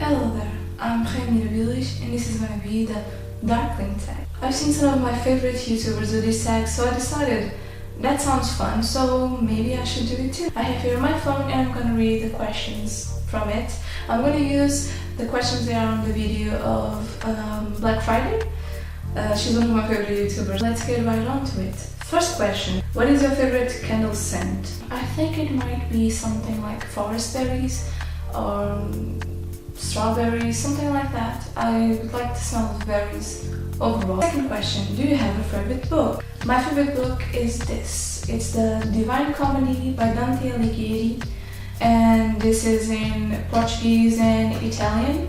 Hello there, I'm Rhea Mirabilis and this is going to be the Darkling Tag. I've seen some of my favorite YouTubers do this tag, so I decided that sounds fun, so maybe I should do it too. I have here my phone and I'm going to read the questions from it. I'm going to use the questions that are on the video of Black Friday. She's one of my favorite YouTubers. Let's get right on to it. First question, what is your favorite candle scent? I think it might be something like forest berries or strawberries, something like that. I would like to smell the berries overall. Second question, do you have a favorite book? My favorite book is this. It's the Divine Comedy by Dante Alighieri, and this is in Portuguese and Italian.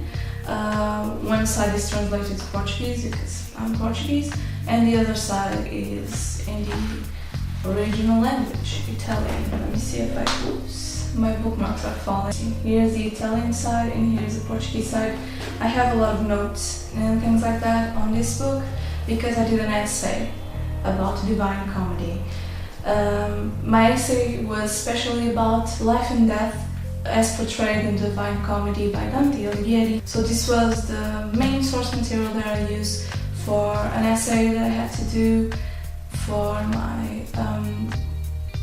One side is translated to Portuguese because I'm Portuguese, and the other side is in the original language, Italian. Let me see if my bookmarks are falling. Here's the Italian side and here's the Portuguese side. I have a lot of notes and things like that on this book because I did an essay about Divine Comedy. My essay was especially about life and death as portrayed in Divine Comedy by Dante Alighieri. So this was the main source material that I used for an essay that I had to do for my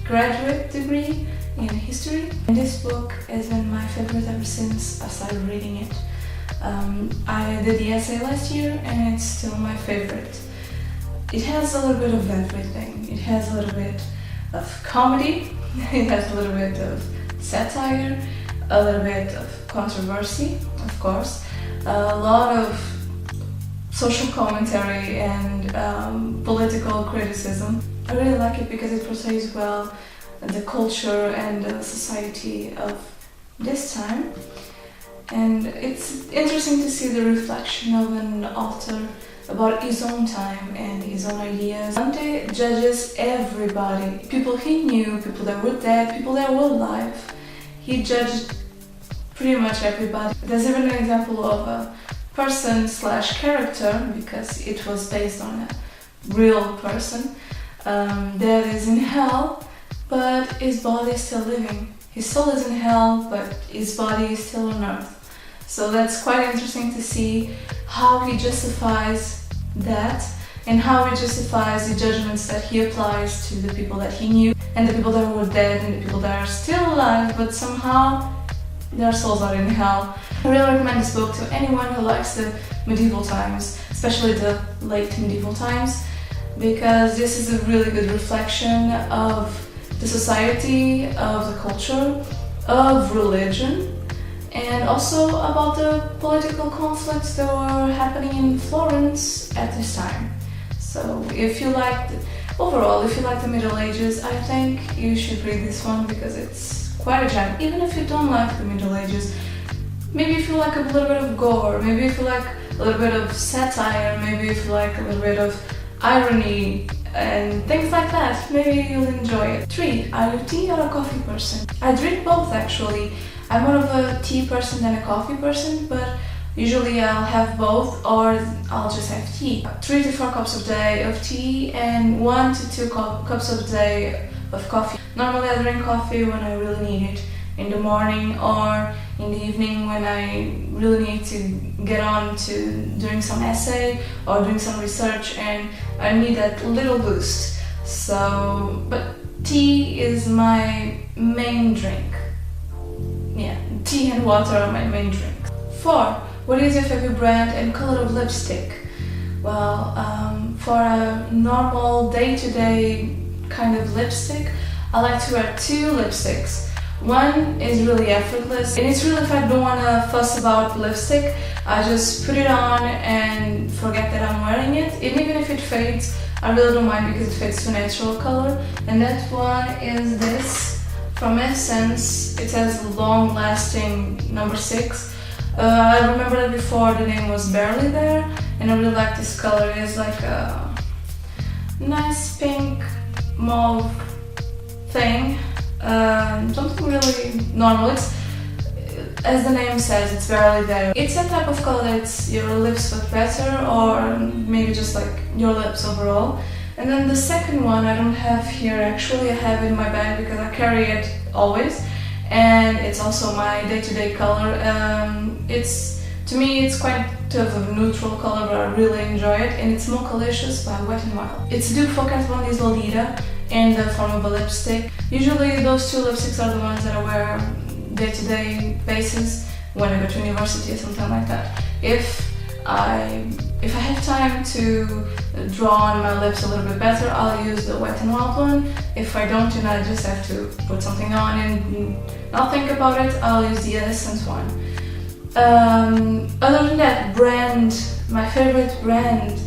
graduate degree in history. And this book has been my favorite ever since I started reading it. I did the essay last year and it's still my favorite. It has a little bit of everything. It has a little bit of comedy, it has a little bit of satire, a little bit of controversy, of course, a lot of social commentary and political criticism. I really like it because it portrays well the culture and the society of this time, and it's interesting to see the reflection of an author about his own time and his own ideas. Dante judges everybody, people he knew, people that were dead, people that were alive. He judged pretty much everybody. There's even an example of a person slash character, because it was based on a real person, that is in hell, but his body is still living. His soul is in hell, but his body is still on earth. So that's quite interesting to see how he justifies that and how he justifies the judgments that he applies to the people that he knew and the people that were dead and the people that are still alive, but somehow their souls are in hell. I really recommend this book to anyone who likes the medieval times, especially the late medieval times, because this is a really good reflection of the society, of the culture, of religion, and also about the political conflicts that were happening in Florence at this time. So if you like, overall, if you like the Middle Ages, I think you should read this one because it's quite a gem. Even if you don't like the Middle Ages, maybe if you like a little bit of gore, maybe if you like a little bit of satire, maybe if you like a little bit of irony and things like that, maybe you'll enjoy it. 3. Are you a tea or a coffee person? I drink both actually. I'm more of a tea person than a coffee person, but usually I'll have both or I'll just have tea. 3 to 4 cups a day of tea and 1 to 2 cups a day of coffee. Normally I drink coffee when I really need it, in the morning or in the evening when I really need to get on to doing some essay or doing some research and I need that little boost. So, but tea is my main drink. Yeah, tea and water are my main drink. 4. What is your favorite brand and color of lipstick? Well, for a normal day-to-day kind of lipstick, I like to wear 2 lipsticks. One is really effortless, and it's really if I don't want to fuss about lipstick, I just put it on and forget that I'm wearing it. And even if it fades, I really don't mind because it fades to a natural color. And that one is this from Essence. It says Long Lasting number 6. I remember that before the name was barely there, and I really like this color. It's like a nice pink mauve thing. Something really normal. It's, as the name says, it's barely there. It's a type of color that's your lips look better, or maybe just like your lips overall. And then the second one I don't have here actually, I have it in my bag because I carry it always. And it's also my day-to-day color. It's To me, it's quite of a neutral color, but I really enjoy it, and it's Mochalicious by Wet n Wild. It's a dupe for Kat Von D's Lolita in the form of a lipstick. Usually those two lipsticks are the ones that I wear day-to-day basis when I go to university or something like that. If I have time to draw on my lips a little bit better, I'll use the Wet n Wild one. If I don't and I just have to put something on and not think about it, I'll use the Essence one. Other than that, my favorite brand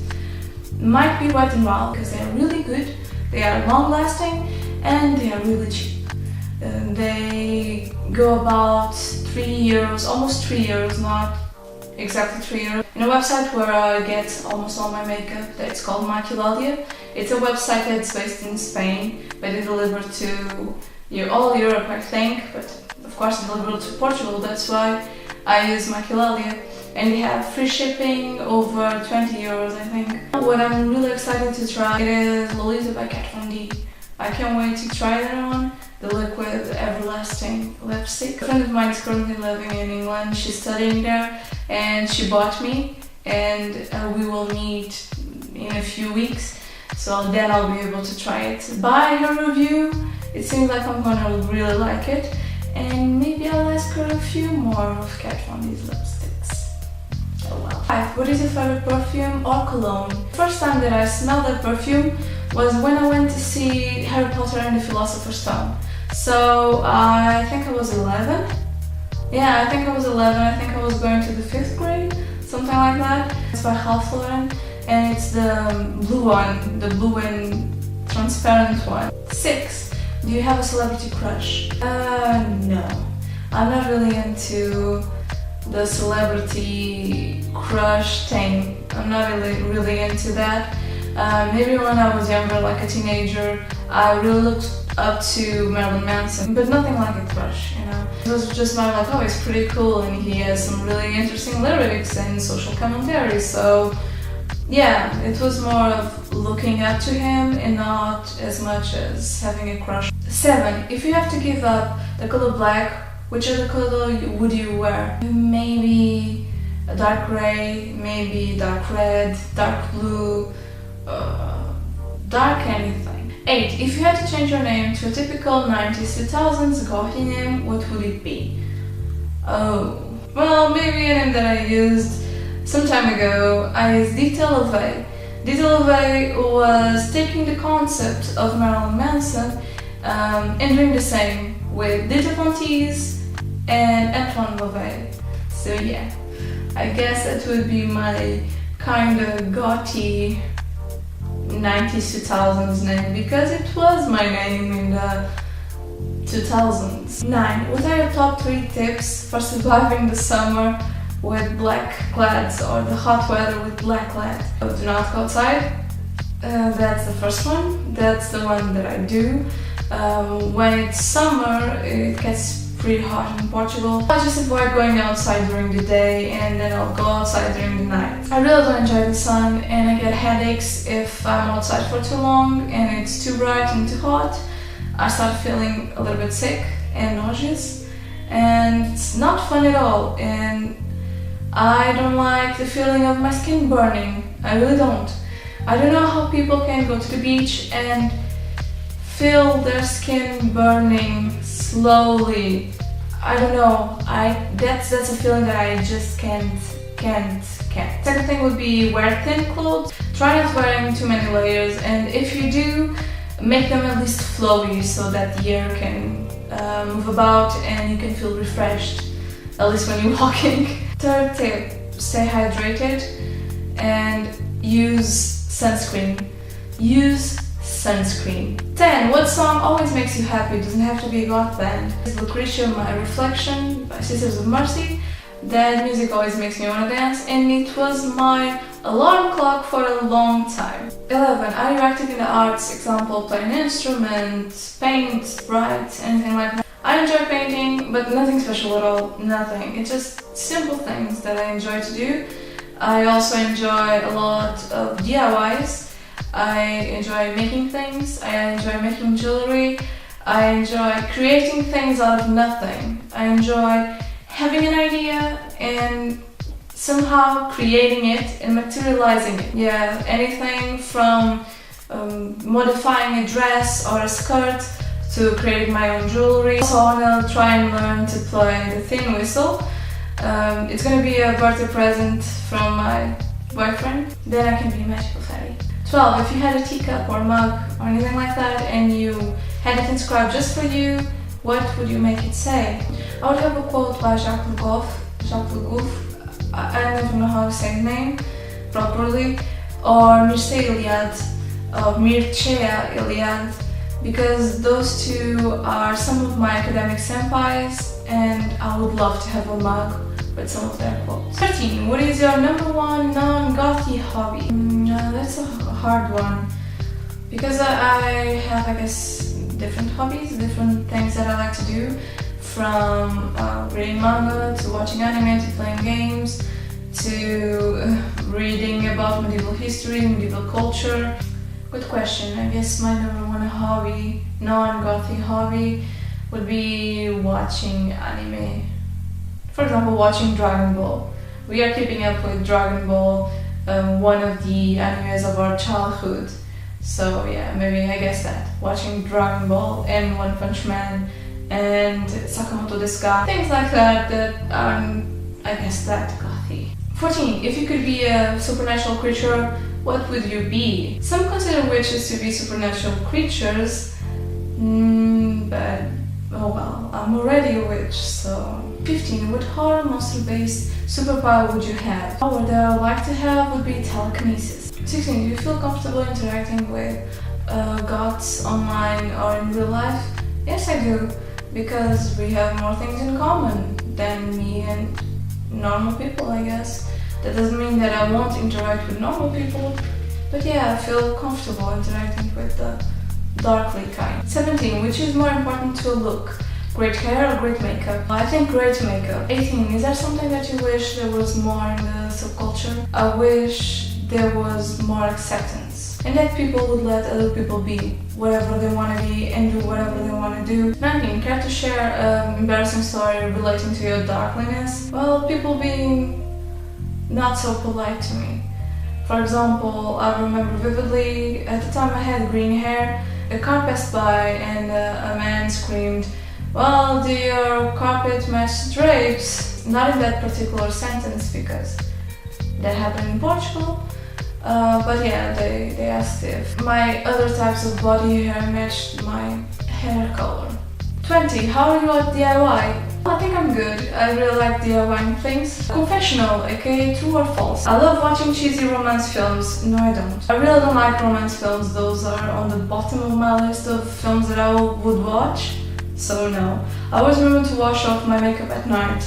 might be Wet n Wild because they are really good, they are long-lasting, and they are really cheap. They go about €3, almost €3, not exactly €3. In a website where I get almost all my makeup, that's called MacLeod. It's a website that's based in Spain, but they deliver to all Europe, I think, but of course they deliver to Portugal, that's why I use MacLeod. And they have free shipping over €20, I think. What I'm really excited to try is Lolita by Kat Von D. I can't wait to try that on, the liquid everlasting lipstick. A friend of mine is currently living in England, she's studying there, and she bought me, and we will meet in a few weeks, so then I'll be able to try it. By her review, it seems like I'm gonna really like it, and maybe I'll ask her a few more of Kat Von D's lipsticks. Oh well. 5. What is your favorite perfume or cologne? First time that I smelled that perfume was when I went to see Harry Potter and the Philosopher's Stone. So I think I was 11. Yeah, I think I was 11. I think I was going to the 5th grade, something like that. It's by Ralph Lauren, and it's the blue one, the blue and transparent one. 6. Do you have a celebrity crush? No. I'm not really into the celebrity crush thing. I'm not really into that. Maybe when I was younger, like a teenager, I really looked up to Marilyn Manson, but nothing like a crush, you know. It was just not like, oh, he's pretty cool and he has some really interesting lyrics and social commentary, so yeah, it was more of looking up to him and not as much as having a crush. 7. If you have to give up the color black, which other color would you wear? Maybe a dark gray, maybe dark red, dark blue, dark anything. 8. If you had to change your name to a typical 90s, 2000s gothy name, what would it be? Oh, well, maybe a name that I used some time ago. I used Dita LaVey. Dita LaVey was taking the concept of Marilyn Manson and doing the same with Dita Von Teese and Antoine LaVey. So yeah, I guess that would be my kind of gothy 90s 2000s name, because it was my name in the 2000s. 9. What are your top 3 tips for surviving the summer with black clads or the hot weather with black clad? Do not go outside. That's the first one. That's the one that I do. When it's summer, it gets pretty hot in Portugal. I just avoid going outside during the day, and then I'll go outside during the night. I really don't enjoy the sun, and I get headaches if I'm outside for too long and it's too bright and too hot. I start feeling a little bit sick and nauseous, and it's not fun at all, and I don't like the feeling of my skin burning. I really don't. I don't know how people can go to the beach and feel their skin burning slowly. I don't know. That's a feeling that I just can't. Second thing would be wear thin clothes. Try not wearing too many layers, and if you do, make them at least flowy so that the air can move about and you can feel refreshed, at least when you're walking. Third tip, stay hydrated and use sunscreen. Use sunscreen. 10. What song always makes you happy? It doesn't have to be a goth band. It's Lucretia, My Reflection by Sisters of Mercy. That music always makes me want to dance, and it was my alarm clock for a long time. 11. Are you active in the arts? Example, play an instrument, paint, write, anything like that. I enjoy painting, but nothing special at all. Nothing. It's just simple things that I enjoy to do. I also enjoy a lot of DIYs. I enjoy making things, I enjoy making jewelry, I enjoy creating things out of nothing. I enjoy having an idea and somehow creating it and materializing it. Yeah, anything from modifying a dress or a skirt to creating my own jewelry. So I want to try and learn to play the thin whistle. It's gonna be a birthday present from my boyfriend. Then I can be a magical fairy. 12. If you had a teacup or mug or anything like that and you had it inscribed just for you, what would you make it say? I would have a quote by Jacques Le Goff. I don't know how to say his name properly. Or Mircea Eliade, because those two are some of my academic senpais and I would love to have a mug with some of their quotes. 13. What is your number one non-gothy hobby? That's a hard one because I have, I guess, different hobbies, different things that I like to do, from reading manga to watching anime to playing games to reading about medieval history, medieval culture. Good question. I guess my number one hobby, non-gothy hobby, would be watching anime. For example, watching Dragon Ball. We are keeping up with Dragon Ball, one of the animes of our childhood. So yeah, maybe I guess that. Watching Dragon Ball and One Punch Man and Sakamoto Desuka. Things like that are, I guess, that gothy. 14. If you could be a supernatural creature, what would you be? Some consider witches to be supernatural creatures, but oh well, I'm already a witch, so... 15. What horror monster-based superpower would you have? The power that I would like to have would be telekinesis. 16. Do you feel comfortable interacting with goths online or in real life? Yes, I do, because we have more things in common than me and normal people, I guess. That doesn't mean that I won't interact with normal people, but yeah, I feel comfortable interacting with the darkly kind. 17. Which is more important to a look? Great hair or great makeup? I think great makeup. 18. Is there something that you wish there was more in the subculture? I wish there was more acceptance and that people would let other people be whatever they want to be and do whatever they want to do. 19. Care to share an embarrassing story relating to your darkliness? Well, people being not so polite to me. For example, I remember vividly, at the time I had green hair, a car passed by and a man screamed, "Well, do your carpet match drapes?" Not in that particular sentence because that happened in Portugal, but yeah, they asked if my other types of body hair matched my hair color. 20. How are you at DIY? I think I'm good. I really like DIYing things. Confessional, aka true or false. I love watching cheesy romance films. No, I don't. I really don't like romance films. Those are on the bottom of my list of films that I would watch. So no. I always remember to wash off my makeup at night.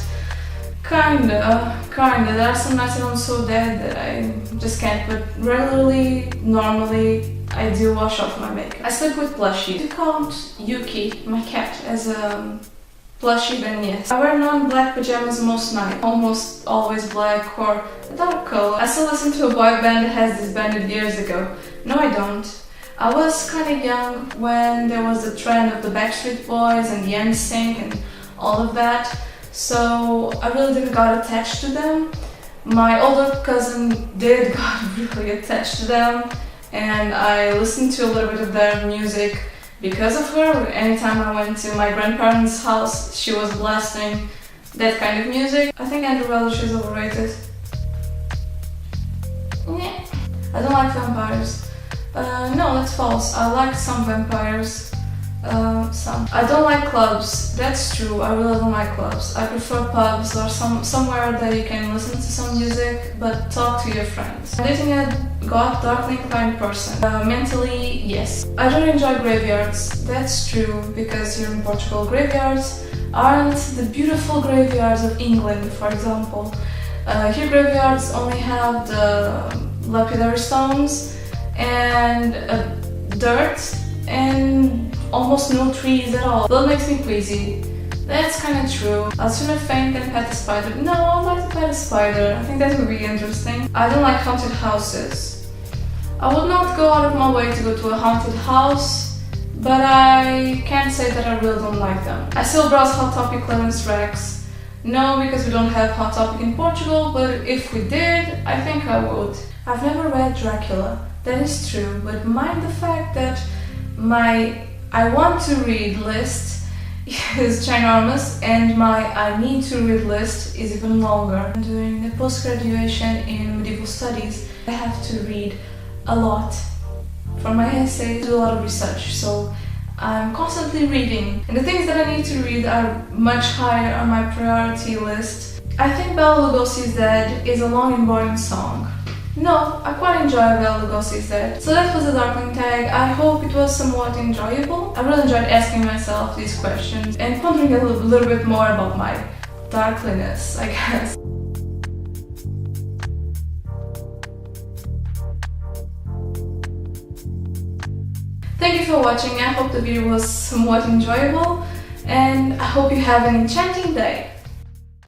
Kinda. There are some nights that I'm so dead that I just can't, but regularly, normally, I do wash off my makeup. I sleep with plushie. To count Yuki, my cat, as a plushie, then yes. I wear non-black pajamas most nights. Almost always black or a dark color. I still listen to a boy band that has disbanded years ago. No, I don't. I was kinda young when there was the trend of the Backstreet Boys and the NSYNC and all of that, so I really didn't got attached to them. My older cousin did got really attached to them, and I listened to a little bit of their music because of her. Anytime I went to my grandparents' house, she was blasting that kind of music. I think Andrew Relish is overrated. Yeah. I don't like vampires. No, that's false. I like some vampires. Some. I don't like clubs. That's true. I really don't like clubs. I prefer pubs or somewhere that you can listen to some music but talk to your friends. Dating a goth, darkling kind person. Mentally, yes. I don't enjoy graveyards. That's true because here in Portugal, graveyards aren't the beautiful graveyards of England, for example. Here graveyards only have the lapidary stones and dirt and almost no trees at all. That makes me queasy. That's kind of true. I'd sooner faint than pet a spider. No, I'd like to pet a spider. I think that would be interesting. I don't like haunted houses. I would not go out of my way to go to a haunted house, but I can't say that I really don't like them. I still browse Hot Topic clearance racks No, because we don't have Hot Topic in Portugal, but if we did, I think I would. I've never read Dracula, that is true, but mind the fact that my I want to read list is ginormous and my I need to read list is even longer. During the post-graduation in medieval studies, I have to read a lot. For my essays, I do a lot of research, so I'm constantly reading, and the things that I need to read are much higher on my priority list. I think Bela Lugosi's Dead is a long and boring song. No, I quite enjoy Bela Lugosi's Dead. So that was the Darkling Tag. I hope it was somewhat enjoyable. I really enjoyed asking myself these questions and pondering a little bit more about my darkliness, I guess. Thank you for watching. I hope the video was somewhat enjoyable, and I hope you have an enchanting day.